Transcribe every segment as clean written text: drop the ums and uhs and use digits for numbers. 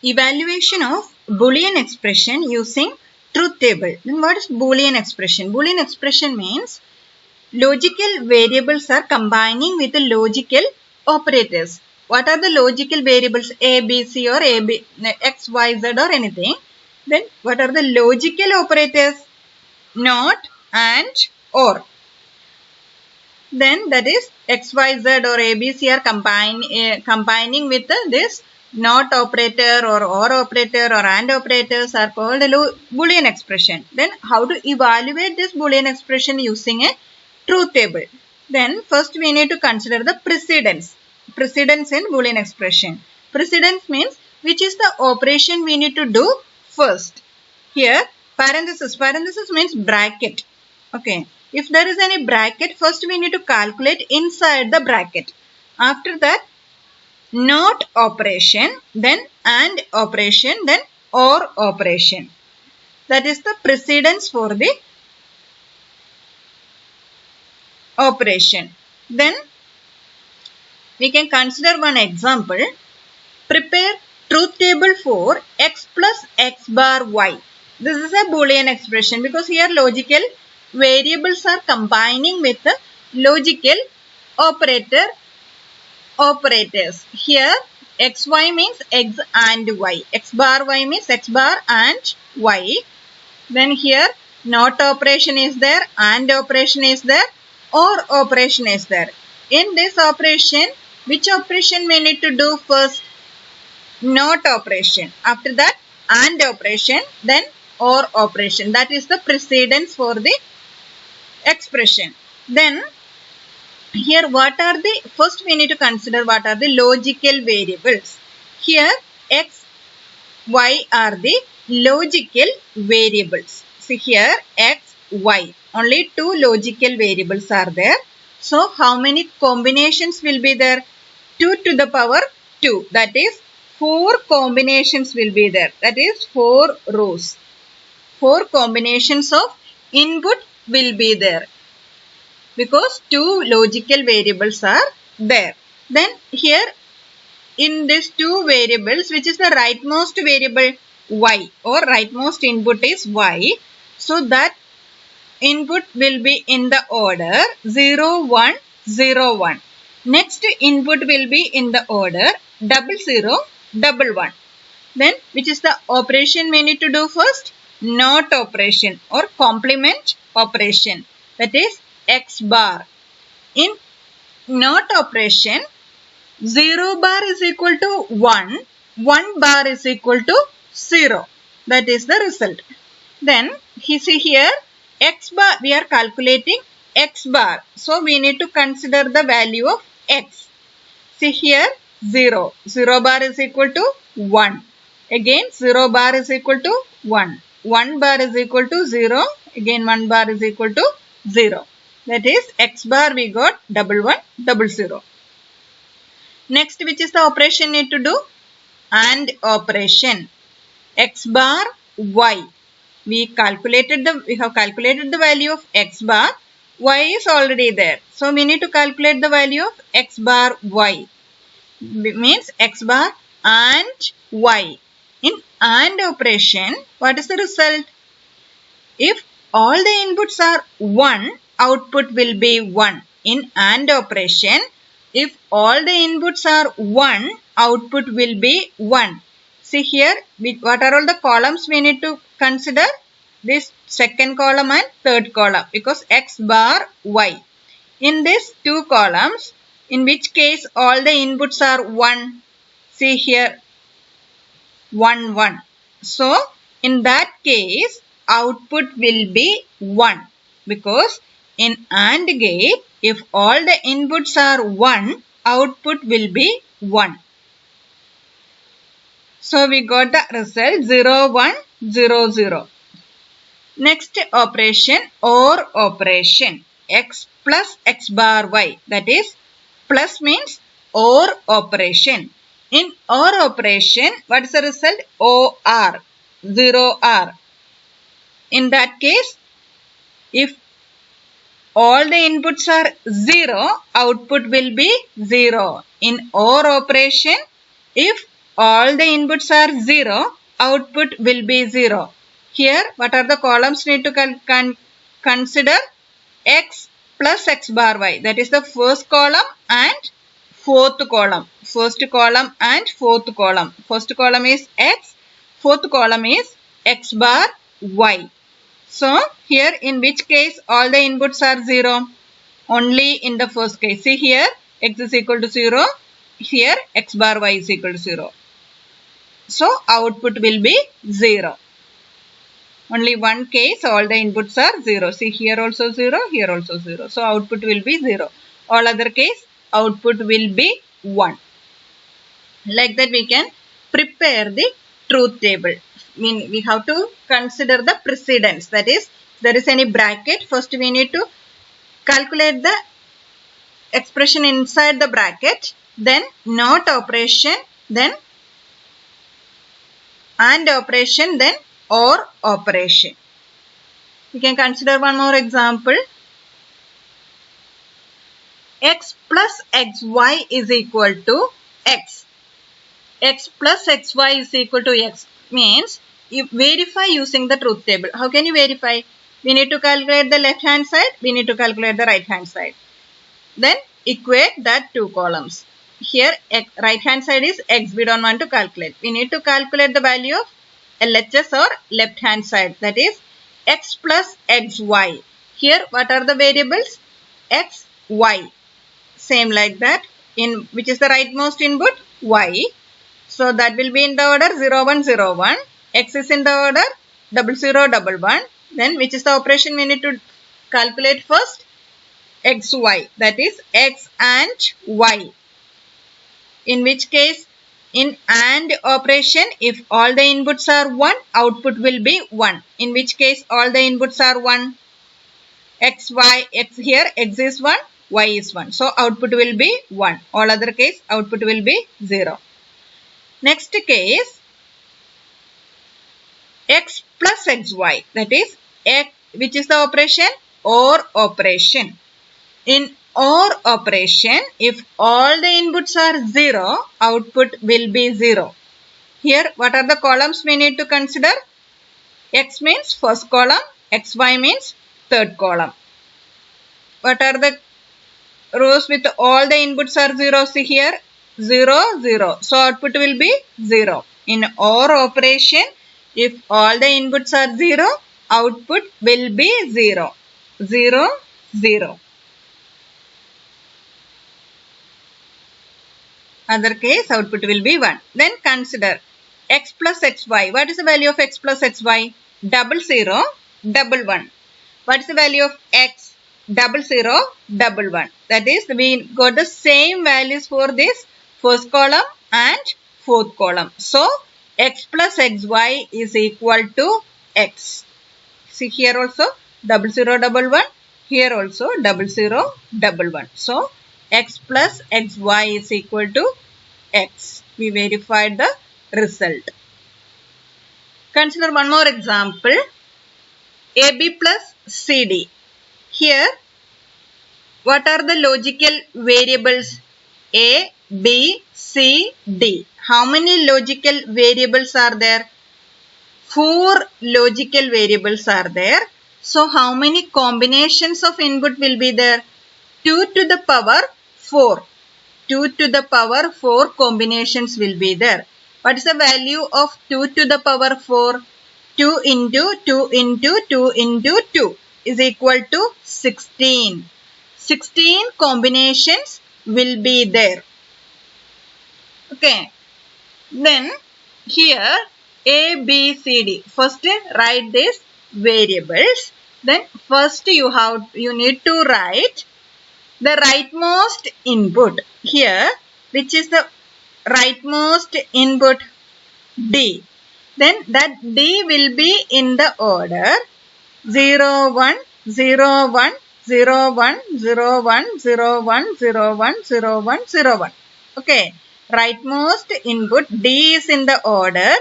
Evaluation of Boolean expression using truth table. Then what is Boolean expression? Boolean expression means logical variables are combining with the logical operators. What are the logical variables? A, B, C or A, B, X, Y, Z or anything. Then what are the logical operators? Not, and, or. Then that is X, Y, Z or A, B, C are combining with this not operator or operator or and operators are called a Boolean expression. Then how to evaluate this Boolean expression using a truth table? Then first we need to consider the precedence. Precedence in Boolean expression. Precedence means which is the operation we need to do first. Here parenthesis. Parenthesis means bracket. Okay. If there is any bracket, first we need to calculate inside the bracket. After that, not operation, then and operation, then or operation. That is the precedence for the operation. Then we can consider one example. Prepare truth table for x plus x bar y. This is a Boolean expression because here logical variables are combining with the logical operators. Here xy means x and y. X bar y means x bar and y. Then here not operation is there, and operation is there, or operation is there. In this operation, which operation we need to do first? Not operation. After that, and operation, then or operation. That is the precedence for the expression. Then here what are the, first we need to consider what are the logical variables. Here x, y are the logical variables. See here x, y, only two logical variables are there. So how many combinations will be there? 2 to the power 2, that is 4 combinations will be there. That is 4 rows. 4 combinations of input will be there because 2 logical variables are there. Then here in these 2 variables, which is the rightmost variable? Y, or rightmost input is y. So that input will be in the order 0, 1, 0, 1. Next input will be in the order 0, 0, 1, 1. Then which is the operation we need to do first? Not operation or complement operation. That is x bar. In not operation, 0 bar is equal to 1, 1 bar is equal to 0. That is the result. Then see here x bar, we are calculating x bar. So we need to consider the value of x. See here 0. 0 bar is equal to 1. Again 0 bar is equal to 1. 1 bar is equal to 0. Again 1 bar is equal to 0. That is x bar we got 1, 1, 0. Next, which is the operation need to do? And operation. X bar y. We have calculated the value of x bar. Y is already there. So we need to calculate the value of x bar y. Means x bar and y. In and operation, what is the result? If all the inputs are 1, output will be 1. In and operation, if all the inputs are 1, output will be 1. See here, what are all the columns we need to consider? This second column and third column, because x bar y. In these 2 columns, in which case all the inputs are 1. See here, 1, 1. So, in that case, output will be 1. Because in AND gate, if all the inputs are 1, output will be 1. So, we got the result 0, 1, 0, 0. Next operation, OR operation. X plus x bar y. That is, plus means OR operation. In OR operation, what is the result? OR. 0R. In that case, if all the inputs are 0, output will be 0. In OR operation, if all the inputs are 0, output will be 0. Here, what are the columns need to consider? X plus x bar y. That is the first column and fourth column. First column and fourth column. First column is x. Fourth column is x bar y. So, here in which case all the inputs are 0? Only in the first case. See here, x is equal to 0. Here, x bar y is equal to 0. So, output will be 0. Only one case, all the inputs are 0. See, here also 0, here also 0. So, output will be 0. All other case, output will be 1. Like that, we can prepare the truth table. We have to consider the precedence. That is, if there is any bracket, first we need to calculate the expression inside the bracket, then not operation, then and operation, then or operation. We can consider one more example. X plus xy is equal to x. X plus xy is equal to x means you verify using the truth table. How can you verify? We need to calculate the left hand side. We need to calculate the right hand side. Then equate that two columns. Here right hand side is x. We don't want to calculate. We need to calculate the value of LHS or left hand side. That is x plus xy. Here what are the variables? X, y. Same like that. In which is the rightmost input? Y. So that will be in the order 0, 1, 0, 1. X is in the order 0, 0, 1, 1. Then which is the operation we need to calculate first? X, y. That is x and y. In which case, in AND operation, if all the inputs are 1, output will be 1. In which case, all the inputs are 1. X, y, x here, x is 1, y is 1. So, output will be 1. All other case, output will be 0. Next case, x plus xy. That is, x, which is the operation? OR operation. In OR operation, if all the inputs are 0, output will be 0. Here, what are the columns we need to consider? X means first column, xy means third column. What are the rows with all the inputs are 0? See here, 0, 0. So, output will be 0. In OR operation, if all the inputs are 0, output will be 0. 0, 0. Other case, output will be 1. Then consider x plus xy. What is the value of x plus xy? 0, 0, 1, 1. What is the value of x? 0, 0, 1, 1. That is, we got the same values for this first column and fourth column. So, x plus xy is equal to x. See here also 0, 0, 1, 1. Here also 0, 0, 1, 1. So, x plus xy is equal to x. We verified the result. Consider one more example. AB plus CD. Here, what are the logical variables? A, B, C, D. How many logical variables are there? 4 logical variables are there. So, how many combinations of input will be there? 2 to the power 4. 2 to the power 4 combinations will be there. What is the value of 2 to the power 4? 2 into 2 into 2 into 2 is equal to 16. 16 combinations will be there. Okay. Then here A, B, C, D. First write these variables. Then first you need to write the rightmost input. Here, which is the rightmost input? D. Then that D will be in the order 0, 1, 0, 1, 0, 1, 0, 1, 0, 1, 0, 1, 0, 1, 0, 1. Okay. Rightmost input D is in the order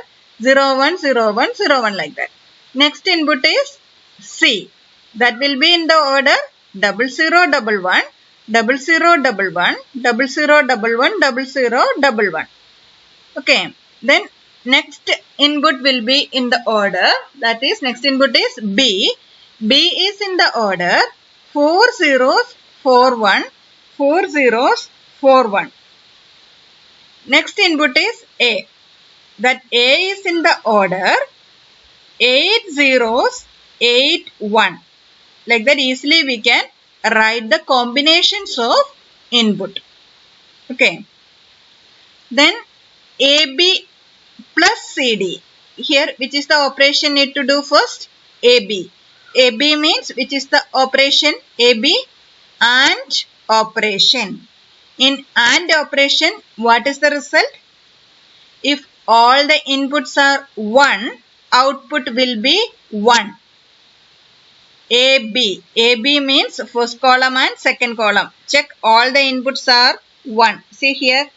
0, 1, 0, 1, 0, 1 like that. Next input is C. That will be in the order 0, 0, 1, 1, 0, 0, 1, 1, 0, 0, 1, 0, 0, 1. Okay. Then next input will be in the order, that is next input is B. B is in the order 4 zeros 4 1, 4 zeros 4 1. Next input is A. That A is in the order 8 zeros 8 1. Like that easily we can write the combinations of input. Okay. Then AB plus CD. Here which is the operation need to do first? AB. AB means which is the operation? AB AND operation. In AND operation, what is the result? If all the inputs are 1, output will be 1. AB. AB means first column and second column. Check all the inputs are 1. See here,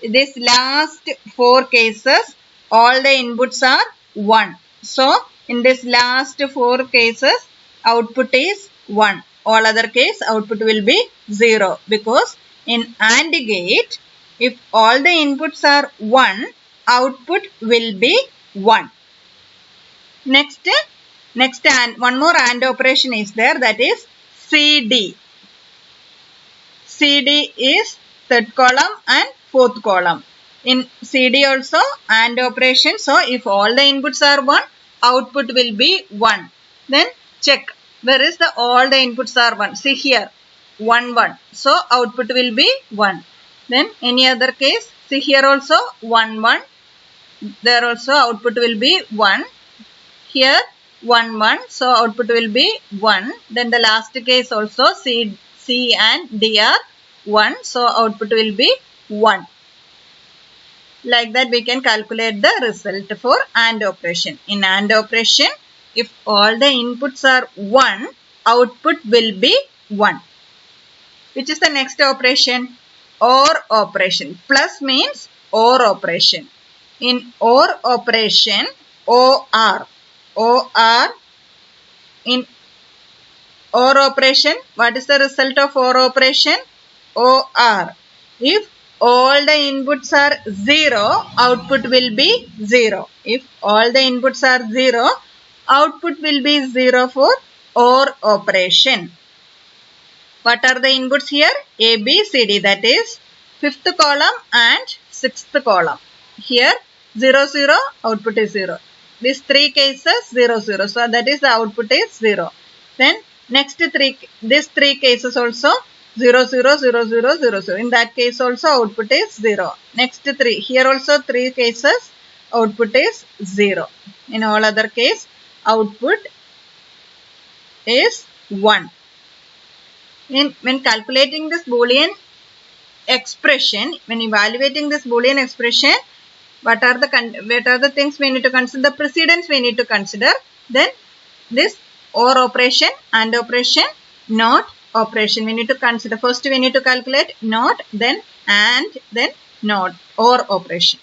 this last 4 cases, all the inputs are 1. So, in this last 4 cases, output is 1. All other case, output will be 0. Because in AND gate, if all the inputs are 1, output will be 1. Next and one more AND operation is there, that is CD. CD is third column and fourth column. In CD also AND operation. So, if all the inputs are 1, output will be 1. Then check where is the all the inputs are 1. See here 1 1. So, output will be 1. Then any other case, see here also 1 1. There also output will be 1. Here 1 1. So, output will be 1. Then the last case also C and D are 1. So, output will be 1. Like that we can calculate the result for AND operation. In AND operation, if all the inputs are 1, output will be 1. Which is the next operation? OR operation. Plus means OR operation. In OR operation, OR. In OR operation, what is the result of OR operation? OR. If all the inputs are 0, output will be 0. If all the inputs are 0, output will be 0 for OR operation. What are the inputs here? A, B, C, D. That is 5th column and 6th column. Here 0, 0, output is 0. These 3 cases 0, 0. So, that is the output is 0. Then next these 3 cases also 0, 0, 0, 0, 0, 0. In that case also output is 0. Next 3. Here also 3 cases output is 0. In all other case output is 1. When calculating this Boolean expression, when evaluating this Boolean expression, what are the things we need to consider? The precedence we need to consider. Then this OR operation, AND operation, NOT operation we need to consider. First we need to calculate NOT, then AND, then NOT, OR operation.